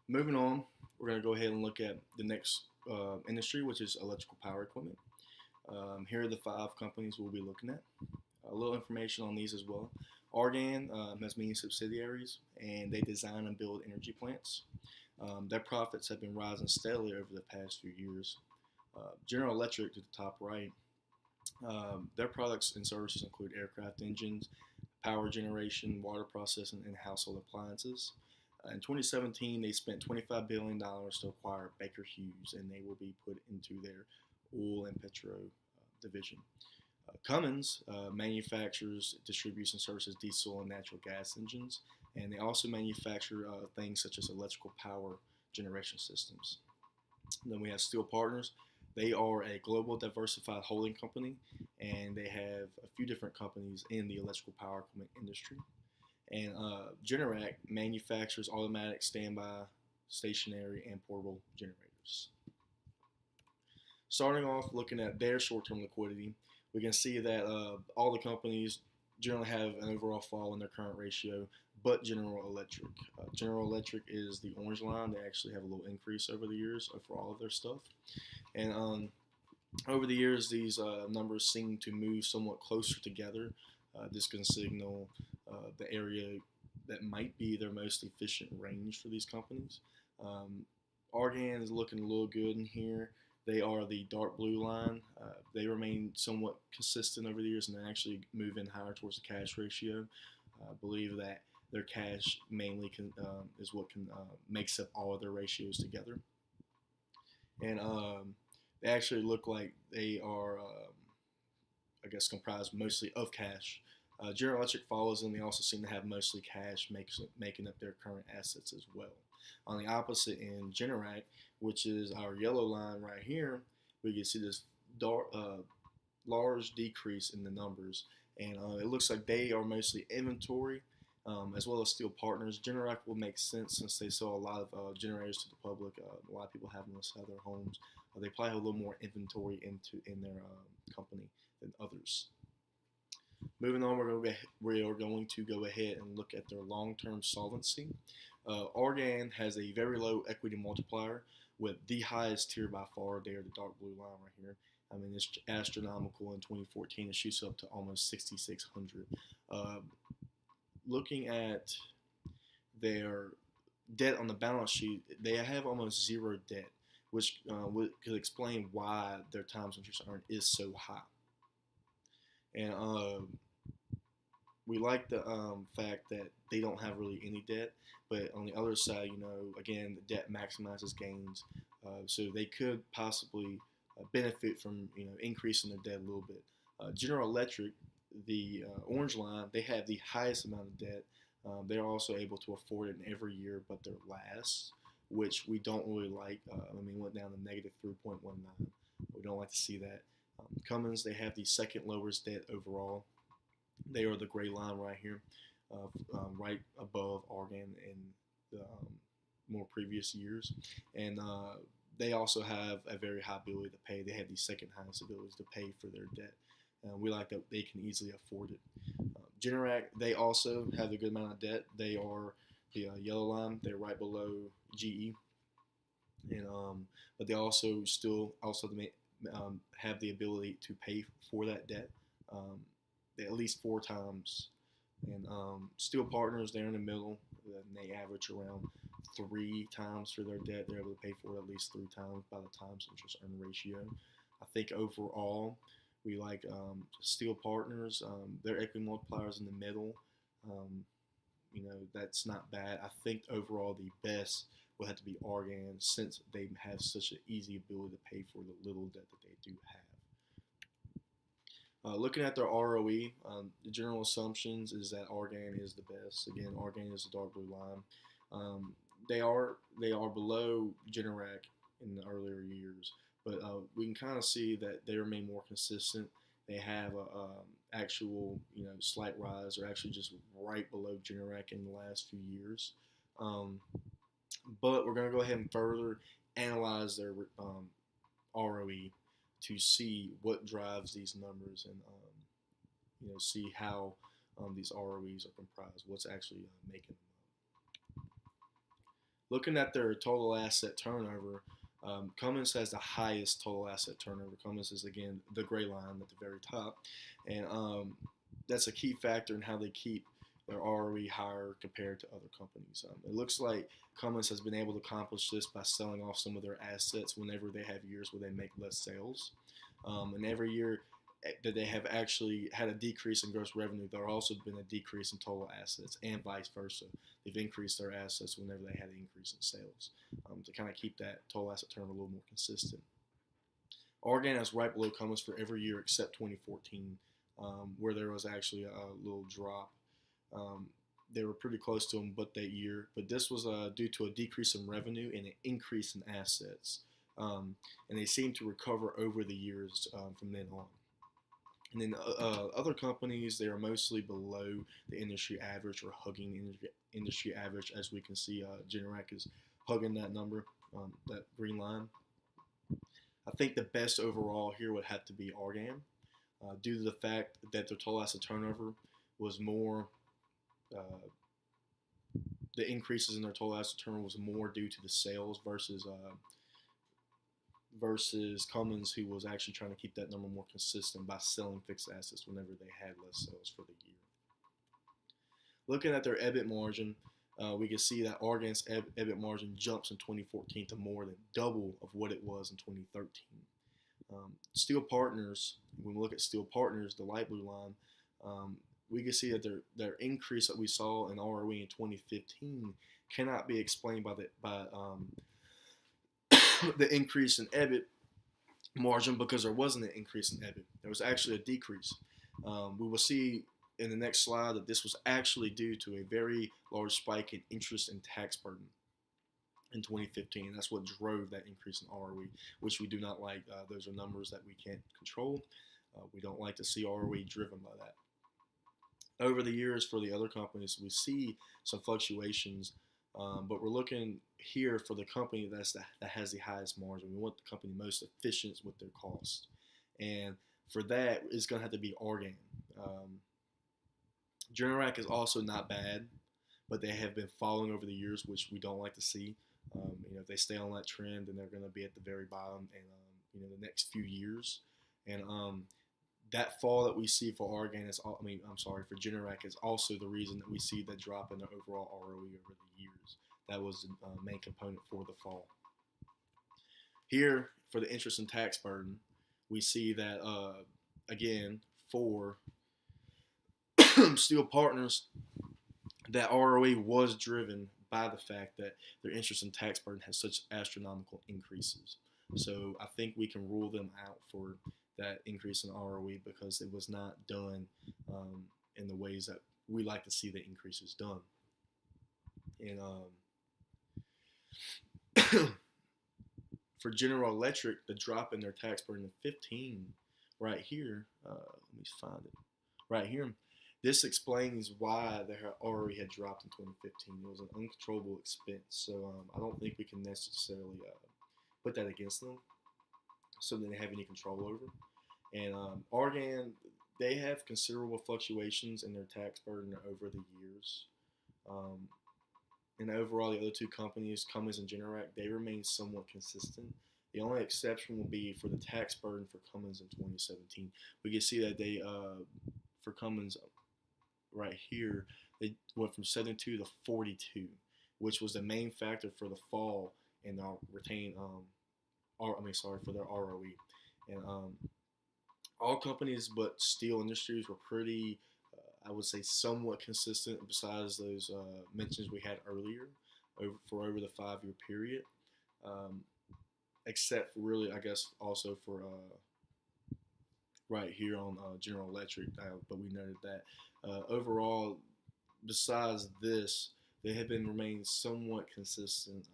Moving on, we're going to go ahead and look at the next industry, which is electrical power equipment. Here are the five companies we'll be looking at. A little information on these as well. Argan has many subsidiaries, and they design and build energy plants. Their profits have been rising steadily over the past few years. General Electric, to the top right, their products and services include aircraft engines, power generation, water processing, and household appliances. In 2017, they spent $25 billion to acquire Baker Hughes, and they will be put into their oil and petro division. Cummins manufactures, distributes, and services diesel and natural gas engines, and they also manufacture things such as electrical power generation systems. Then we have Steel Partners. They are a global diversified holding company, and they have a few different companies in the electrical power equipment industry. And Generac manufactures automatic, standby, stationary, and portable generators. Starting off looking at their short-term liquidity, we can see that all the companies generally have an overall fall in their current ratio, but General Electric. General Electric is the orange line. They actually have a little increase over the years for all of their stuff. And over the years, these numbers seem to move somewhat closer together. This can signal the area that might be their most efficient range for these companies. Argan is looking a little good in here. They are the dark blue line. They remain somewhat consistent over the years and they actually move in higher towards the cash ratio. I believe that their cash mainly is what makes up all of their ratios together. And they actually look like they are, I guess, comprised mostly of cash. General Electric follows them. They also seem to have mostly cash, making up their current assets as well. On the opposite end, Generac, which is our yellow line right here, we can see this large decrease in the numbers. And it looks like they are mostly inventory as well as Steel Partners. Generac will make sense since they sell a lot of generators to the public. A lot of people have them inside their homes. They probably have a little more inventory in their company than others. Moving on, we are going to go ahead and look at their long-term solvency. Argan has a very low equity multiplier with the highest tier by far. They are the dark blue line right here. I mean, it's astronomical. In 2014, it shoots up to almost 6,600. Looking at their debt on the balance sheet, they have almost zero debt, which could explain why their times interest earned is so high. And we like the fact that they don't have really any debt, but on the other side, again, the debt maximizes gains, so they could possibly benefit from increasing their debt a little bit. General Electric, the orange line, they have the highest amount of debt. They're also able to afford it in every year, but they're last, which we don't really like. Went down to negative 3.19. We don't like to see that. Cummins, they have the second lowest debt overall. They are the gray line right here, right above Argan in the more previous years. And they also have a very high ability to pay. They have the second highest ability to pay for their debt. We like that they can easily afford it. Generac, they also have a good amount of debt. They are the yellow line. They're right below GE. And but they also have the ability to pay for that debt at least 4 times. And Steel Partners, they're in the middle. And they average around 3 times for their debt. They're able to pay for it at least 3 times by the times interest earned ratio. I think overall, we like Steel Partners. Their equity multipliers in the middle. That's not bad. I think overall the best will have to be Argan since they have such an easy ability to pay for the little debt that they do have. Looking at their ROE, the general assumptions is that Argan is the best. Again, Argan is the dark blue line. They are below Generac in the earlier years, but we can kind of see that they remain more consistent. They have a actual slight rise, or actually just right below Generac in the last few years. But we're going to go ahead and further analyze their ROE to see what drives these numbers and see how these ROEs are comprised, what's actually making them up. Looking at their total asset turnover, Cummins has the highest total asset turnover. Cummins is again the gray line at the very top, and that's a key factor in how they keep their ROE higher compared to other companies. It looks like Cummins has been able to accomplish this by selling off some of their assets whenever they have years where they make less sales. And every year that they have actually had a decrease in gross revenue, there also been a decrease in total assets, and vice versa. They've increased their assets whenever they had an increase in sales to kind of keep that total asset turnover a little more consistent. Argan is right below Cummins for every year except 2014, where there was actually a little drop. Um, they were pretty close to them, but that year. But this was due to a decrease in revenue and an increase in assets, and they seem to recover over the years from then on. And then other companies, they are mostly below the industry average or hugging the industry average. As we can see, Generac is hugging that number, that green line. I think the best overall here would have to be Argan, due to the fact that their total asset turnover was more. Uh, the increases in their total asset turnover was more due to the sales versus Cummins, who was actually trying to keep that number more consistent by selling fixed assets whenever they had less sales for the year. Looking at their EBIT margin, we can see that Argan's EBIT margin jumps in 2014 to more than double of what it was in 2013. Steel Partners, when we look at Steel Partners, the light blue line, we can see that their increase that we saw in ROE in 2015 cannot be explained by the increase in EBIT margin, because there wasn't an increase in EBIT. There was actually a decrease. We will see in the next slide that this was actually due to a very large spike in interest and tax burden in 2015. That's what drove that increase in ROE, which we do not like. Those are numbers that we can't control. We don't like to see ROE driven by that. Over the years, for the other companies, we see some fluctuations, but we're looking here for the company that has the highest margin. We want the company most efficient with their costs, and for that, it's going to have to be Argan. Generac is also not bad, but they have been falling over the years, which we don't like to see. If they stay on that trend, then they're going to be at the very bottom, and the next few years, and that fall that we see for Argan for Generac is also the reason that we see the drop in the overall ROE over the years. That was the main component for the fall. Here, for the interest and tax burden, we see that, again, for Steel Partners, that ROE was driven by the fact that their interest and tax burden has such astronomical increases. So I think we can rule them out for that increase in ROE because it was not done in the ways that we like to see the increases done. And for General Electric, the drop in their tax burden in 15, right here, let me find it, right here, this explains why their ROE had dropped in 2015. It was an uncontrollable expense, so I don't think we can necessarily put that against them, something they have any control over. And Argan, they have considerable fluctuations in their tax burden over the years. And overall, the other two companies, Cummins and Generac, they remain somewhat consistent. The only exception will be for the tax burden for Cummins in 2017. We can see that they, for Cummins, right here, they went from 72 to 42, which was the main factor for the fall in their for their ROE. And all companies but steel industries were pretty, I would say, somewhat consistent besides those mentions we had earlier for over the 5-year period. Except for really, I guess, also for right here on General Electric, but we noted that overall, besides this, they have been remaining somewhat consistent,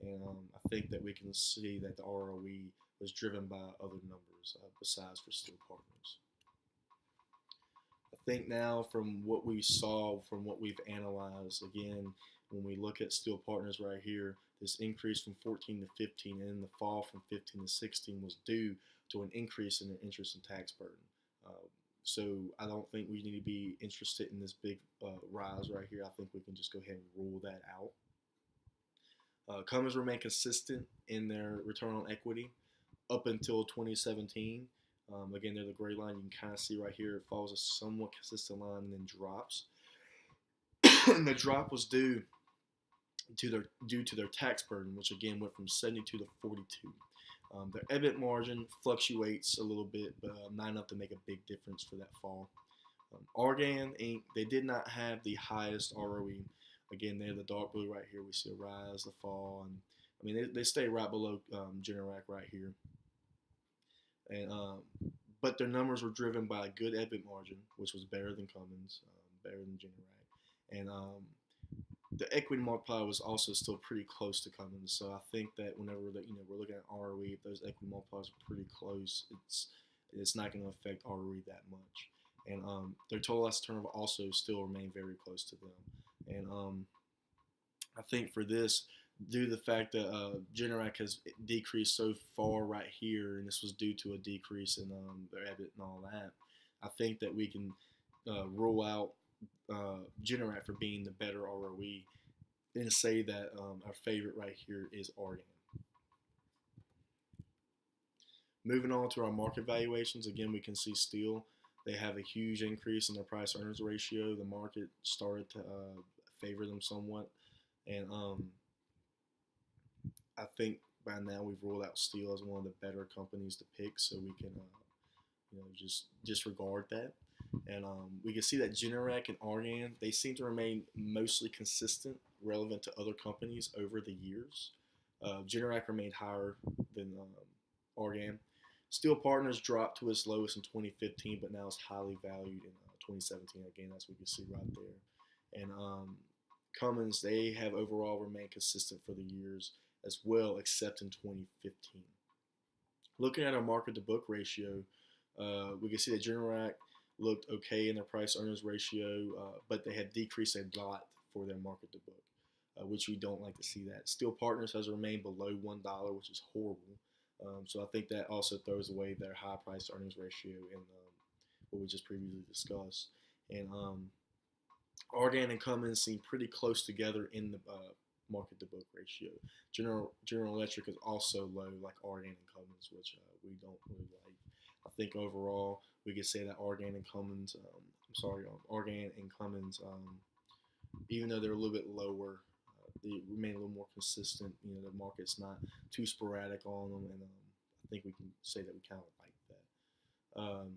and I think that we can see that the ROE was driven by other numbers besides for Steel Partners. I think now from what we saw, from what we've analyzed, again, when we look at Steel Partners right here, this increase from 14 to 15 and then the fall from 15 to 16 was due to an increase in their interest and tax burden. So I don't think we need to be interested in this big rise right here. I think we can just go ahead and rule that out. Cummins remained consistent in their return on equity up until 2017. Again, they're the gray line. You can kind of see right here it follows a somewhat consistent line and then drops. And the drop was due to their tax burden, which again went from 72 to 42. Their EBIT margin fluctuates a little bit, but not enough to make a big difference for that fall. Argan Inc. They did not have the highest ROE. Again, they're the dark blue right here. We see a rise, a fall, and I mean they stay right below Generac right here. And but their numbers were driven by a good EBIT margin, which was better than Cummins, better than Generac, and the equity multiplier was also still pretty close to Cummins. So I think that whenever we're looking at ROE, if those equity multipliers are pretty close, it's not going to affect ROE that much. And their total asset turnover also still remained very close to them. And I think for this, due to the fact that Generac has decreased so far right here, and this was due to a decrease in their EBIT and all that, I think that we can rule out Generac for being the better ROE and say that our favorite right here is Argan. Moving on to our market valuations, again, we can see steel. They have a huge increase in their price earnings ratio. The market started to favor them somewhat. And I think by now we've ruled out steel as one of the better companies to pick, so we can just disregard that. And we can see that Generac and Argan, they seem to remain mostly consistent, relevant to other companies over the years. Generac remained higher than Argan. Steel Partners dropped to its lowest in 2015, but now it's highly valued in 2017. Again, as we can see right there. And Cummins, they have overall remained consistent for the years as well, except in 2015. Looking at our market to book ratio, we can see that Generac looked okay in their price earnings ratio, but they had decreased a lot for their market to book, which we don't like to see that. Steel Partners has remained below $1, which is horrible. So I think that also throws away their high price earnings ratio in what we just previously discussed. And Argan and Cummins seem pretty close together in the market to book ratio. General Electric is also low, like Argan and Cummins, which we don't really like. I think overall we could say that Argan and Cummins, even though they're a little bit lower, they remain a little more consistent. The market's not too sporadic on them, and I think we can say that we kind of like that.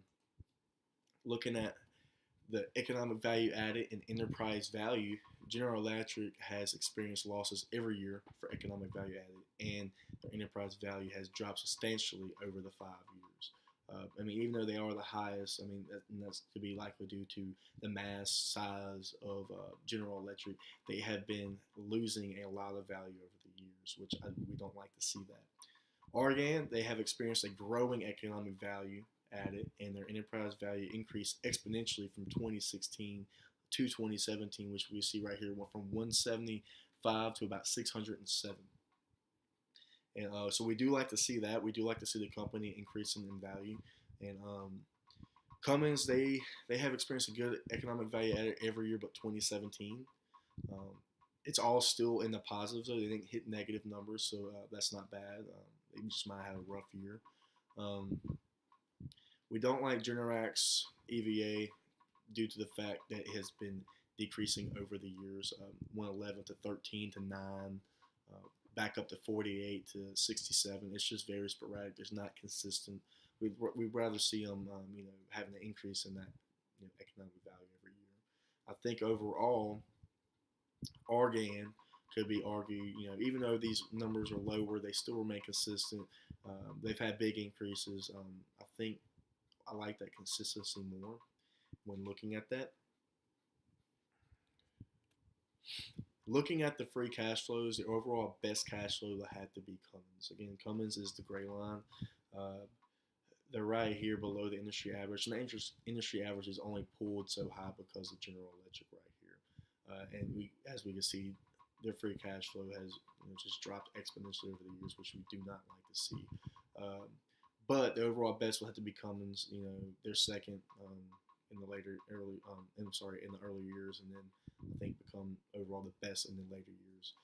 Looking at the economic value added and enterprise value, General Electric has experienced losses every year for economic value added, and their enterprise value has dropped substantially over the 5 years. Even though they are the highest, that's to be likely due to the mass size of General Electric. They have been losing a lot of value over the years, which we don't like to see that. Argan, they have experienced a growing economic value added, and their enterprise value increased exponentially from 2016 to 2017, which we see right here, went from 175 to about 607. And so we do like to see that. We do like to see the company increasing in value. And Cummins, they have experienced a good economic value added every year but 2017. It's all still in the positives, though. They didn't hit negative numbers, so that's not bad. They just might have a rough year. We don't like Generac's EVA due to the fact that it has been decreasing over the years, 111 to 13 to 9, back up to 48 to 67. It's just very sporadic. It's not consistent. We'd rather see them, having an increase in that economic value every year. I think overall, Argan could be argued, even though these numbers are lower, they still remain consistent. They've had big increases. I think I like that consistency more when looking at that. Looking at the free cash flows, the overall best cash flow had to be Cummins. Again, Cummins is the gray line. They're right here below the industry average. And the industry average is only pulled so high because of General Electric right here. And as we can see, their free cash flow has just dropped exponentially over the years, which we do not like to see. But the overall best will have to be Cummins. They're second in the early years, and then I think become overall the best in the later years.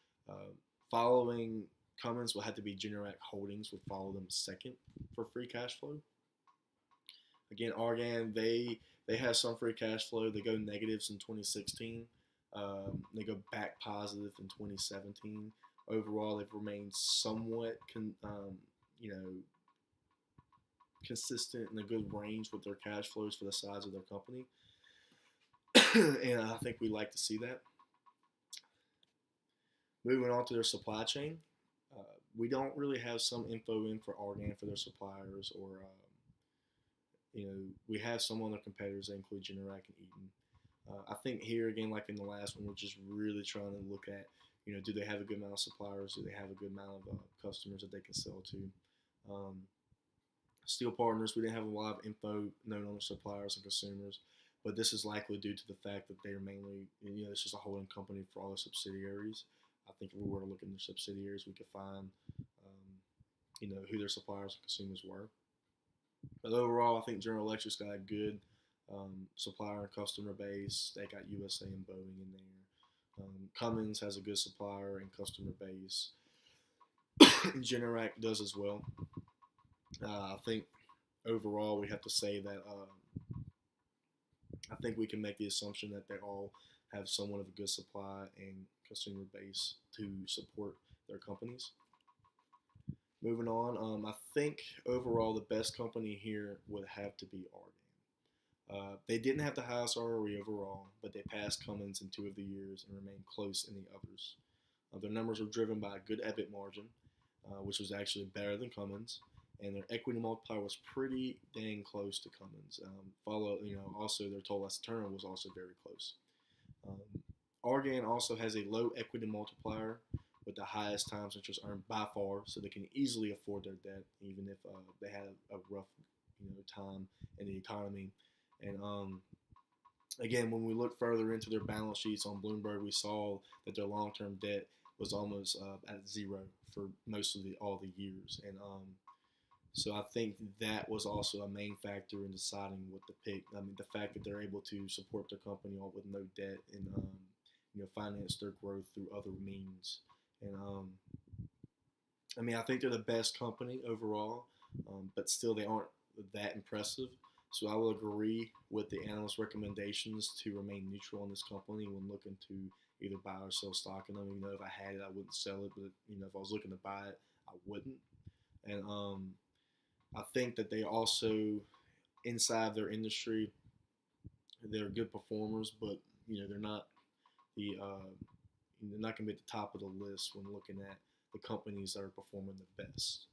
Following Cummins will have to be Generac Holdings would follow them second for free cash flow. Again, Argan, they have some free cash flow. They go negatives in 2016. They go back positive in 2017. Overall, they've remained somewhat, you know, consistent in a good range with their cash flows for the size of their company, and I think we like to see that. Moving on to their supply chain, we don't really have some info in for Argan for their suppliers, or we have some other competitors that include Generac and Eaton. I think here again, like in the last one, we're just really trying to look at, do they have a good amount of suppliers? Do they have a good amount of customers that they can sell to? Steel partners, we didn't have a lot of info known on the suppliers and consumers, but this is likely due to the fact that they're mainly, it's just a holding company for all the subsidiaries. I think if we were to look in their subsidiaries, we could find, who their suppliers and consumers were. But overall, I think General Electric's got a good supplier and customer base. They got USA and Boeing in there. Cummins has a good supplier and customer base. Generac does as well. I think overall we have to say that I think we can make the assumption that they all have somewhat of a good supply and consumer base to support their companies. Moving on, I think overall the best company here would have to be Argan. They didn't have the highest ROE overall, but they passed Cummins in 2 of the years and remained close in the others. Their numbers were driven by a good EBIT margin, which was actually better than Cummins, and their equity multiplier was pretty dang close to Cummins. Also their total asset turnover was also very close. Argan also has a low equity multiplier with the highest times interest earned by far, so they can easily afford their debt, even if they had a rough, time in the economy. And again, when we look further into their balance sheets on Bloomberg, we saw that their long-term debt was almost at zero for most of all the years. And so I think that was also a main factor in deciding what to pick. I mean, the fact that they're able to support their company all with no debt and finance their growth through other means. And I think they're the best company overall, but still they aren't that impressive. So I will agree with the analyst recommendations to remain neutral on this company when looking to either buy or sell stock in them. If I had it, I wouldn't sell it, but if I was looking to buy it, I wouldn't. And I think that they also, inside their industry, they're good performers, but they're not they're not going to be at the top of the list when looking at the companies that are performing the best.